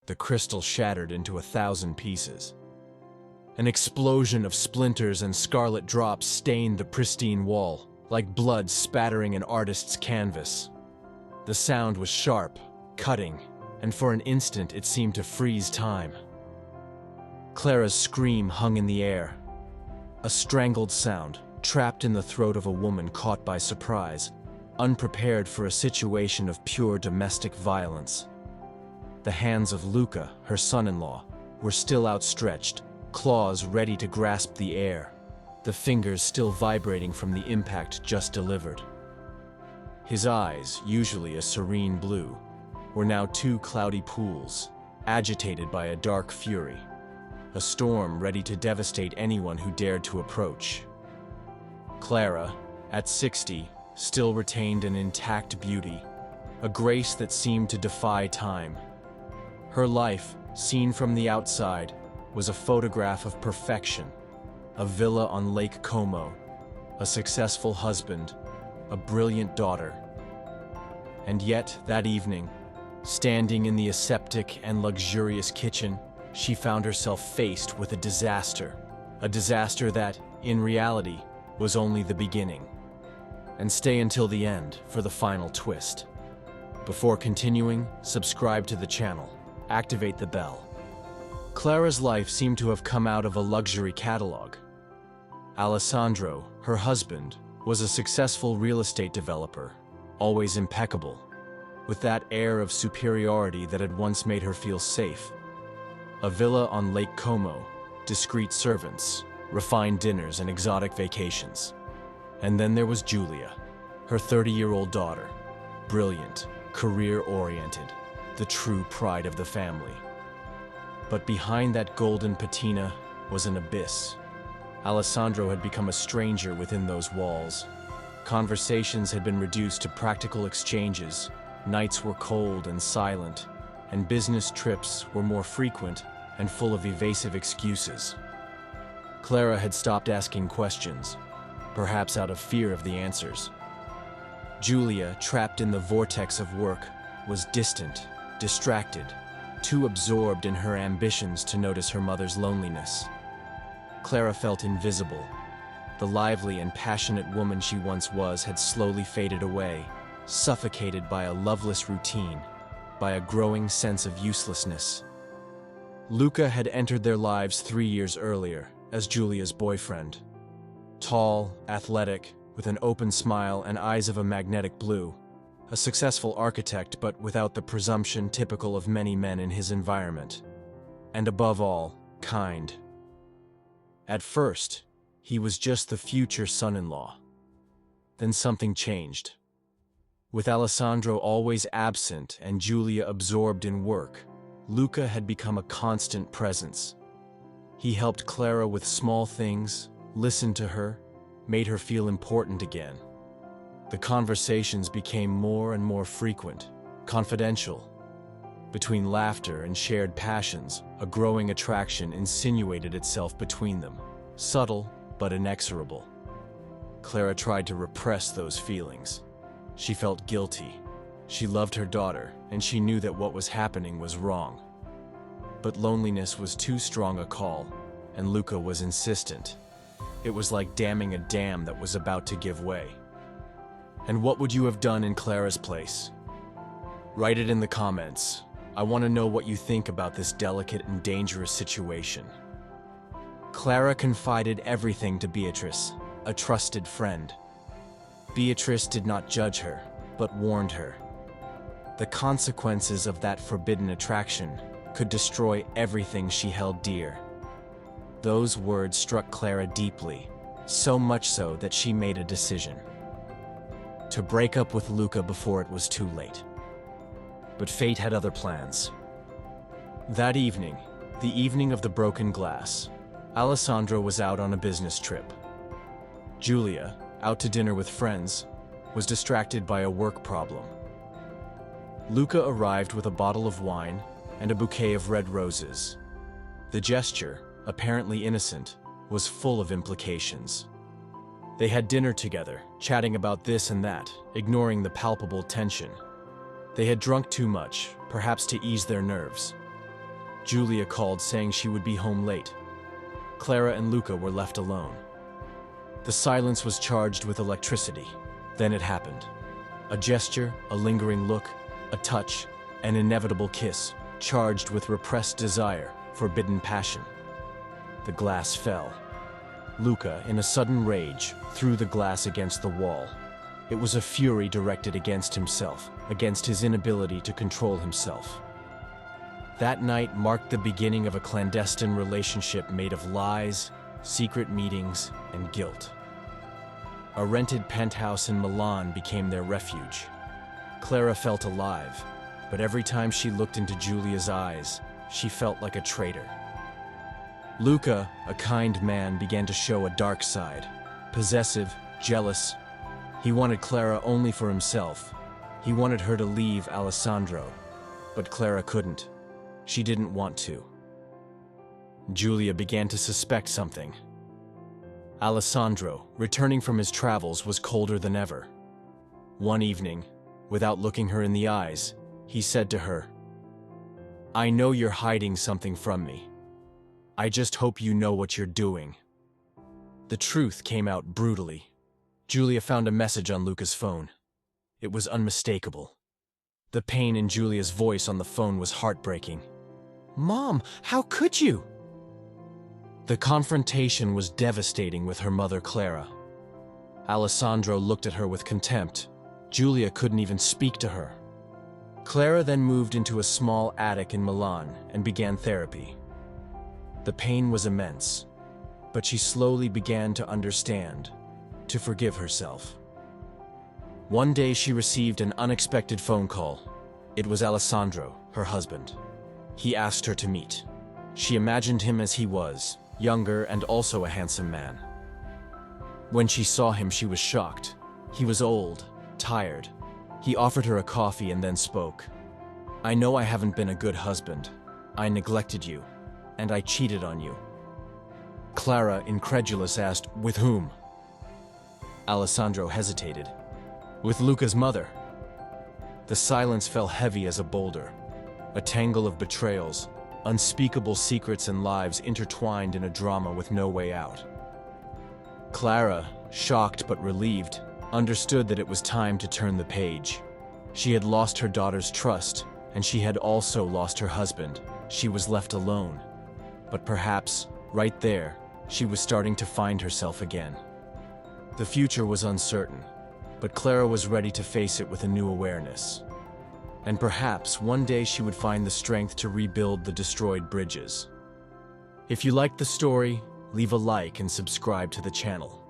The crystal shattered into 1,000 pieces. An explosion of splinters and scarlet drops stained the pristine wall, like blood spattering an artist's canvas. The sound was sharp, cutting, and for an instant it seemed to freeze time. Clara's scream hung in the air. A strangled sound, trapped in the throat of a woman caught by surprise, unprepared for a situation of pure domestic violence. The hands of Luca, her son-in-law, were still outstretched, claws ready to grasp the air, the fingers still vibrating from the impact just delivered. His eyes, usually a serene blue, were now two cloudy pools, agitated by a dark fury, a storm ready to devastate anyone who dared to approach. Clara, at 60, still retained an intact beauty, a grace that seemed to defy time. Her life, seen from the outside, was a photograph of perfection, a villa on Lake Como, a successful husband, a brilliant daughter. And yet, that evening, standing in the aseptic and luxurious kitchen, she found herself faced with a disaster that, in reality, was only the beginning. And stay until the end for the final twist. Before continuing, subscribe to the channel, activate the bell. Clara's life seemed to have come out of a luxury catalog. Alessandro, her husband, was a successful real estate developer, always impeccable, with that air of superiority that had once made her feel safe. A villa on Lake Como, discreet servants, refined dinners and exotic vacations. And then there was Julia, her 30-year-old daughter, brilliant, career-oriented, the true pride of the family. But behind that golden patina was an abyss. Alessandro had become a stranger within those walls. Conversations had been reduced to practical exchanges, nights were cold and silent, and business trips were more frequent and full of evasive excuses. Clara had stopped asking questions, perhaps out of fear of the answers. Julia, trapped in the vortex of work, was distant, distracted, too absorbed in her ambitions to notice her mother's loneliness. Clara felt invisible. The lively and passionate woman she once was had slowly faded away, suffocated by a loveless routine, by a growing sense of uselessness. Luca had entered their lives 3 years earlier as Julia's boyfriend. Tall, athletic, with an open smile and eyes of a magnetic blue. A successful architect, but without the presumption typical of many men in his environment. And above all, kind. At first, he was just the future son-in-law. Then something changed. With Alessandro always absent and Julia absorbed in work, Luca had become a constant presence. He helped Clara with small things, listened to her, made her feel important again. The conversations became more and more frequent, confidential. Between laughter and shared passions, a growing attraction insinuated itself between them, subtle but inexorable. Clara tried to repress those feelings. She felt guilty. She loved her daughter, and she knew that what was happening was wrong. But loneliness was too strong a call, and Luca was insistent. It was like damming a dam that was about to give way. And what would you have done in Clara's place? Write it in the comments. I want to know what you think about this delicate and dangerous situation. Clara confided everything to Beatrice, a trusted friend. Beatrice did not judge her, but warned her. The consequences of that forbidden attraction could destroy everything she held dear. Those words struck Clara deeply, so much so that she made a decision. To break up with Luca before it was too late. But fate had other plans. That evening, the evening of the broken glass, Alessandro was out on a business trip. Julia, out to dinner with friends, was distracted by a work problem. Luca arrived with a bottle of wine and a bouquet of red roses. The gesture, apparently innocent, was full of implications. They had dinner together, chatting about this and that, ignoring the palpable tension. They had drunk too much, perhaps to ease their nerves. Julia called saying she would be home late. Clara and Luca were left alone. The silence was charged with electricity. Then it happened. A gesture, a lingering look, a touch, an inevitable kiss, charged with repressed desire, forbidden passion. The glass fell. Luca, in a sudden rage, threw the glass against the wall. It was a fury directed against himself, against his inability to control himself. That night marked the beginning of a clandestine relationship made of lies, secret meetings, and guilt. A rented penthouse in Milan became their refuge. Clara felt alive, but every time she looked into Julia's eyes, she felt like a traitor. Luca, a kind man, began to show a dark side. Possessive, jealous. He wanted Clara only for himself. He wanted her to leave Alessandro, but Clara couldn't. She didn't want to. Julia began to suspect something. Alessandro, returning from his travels, was colder than ever. One evening, without looking her in the eyes, he said to her, "I know you're hiding something from me. I just hope you know what you're doing." The truth came out brutally. Julia found a message on Luca's phone. It was unmistakable. The pain in Julia's voice on the phone was heartbreaking. "Mom, how could you?" The confrontation was devastating with her mother, Clara. Alessandro looked at her with contempt. Julia couldn't even speak to her. Clara then moved into a small attic in Milan and began therapy. The pain was immense, but she slowly began to understand, to forgive herself. One day she received an unexpected phone call. It was Alessandro, her husband. He asked her to meet. She imagined him as he was, younger and also a handsome man. When she saw him, she was shocked. He was old, tired. He offered her a coffee and then spoke. "I know I haven't been a good husband. I neglected you, and I cheated on you." Clara, incredulous, asked, "With whom?" Alessandro hesitated. "With Luca's mother." The silence fell heavy as a boulder. A tangle of betrayals, unspeakable secrets and lives intertwined in a drama with no way out. Clara, shocked but relieved, understood that it was time to turn the page. She had lost her daughter's trust, and she had also lost her husband. She was left alone. But perhaps, right there, she was starting to find herself again. The future was uncertain, but Clara was ready to face it with a new awareness. And perhaps one day she would find the strength to rebuild the destroyed bridges. If you liked the story, leave a like and subscribe to the channel.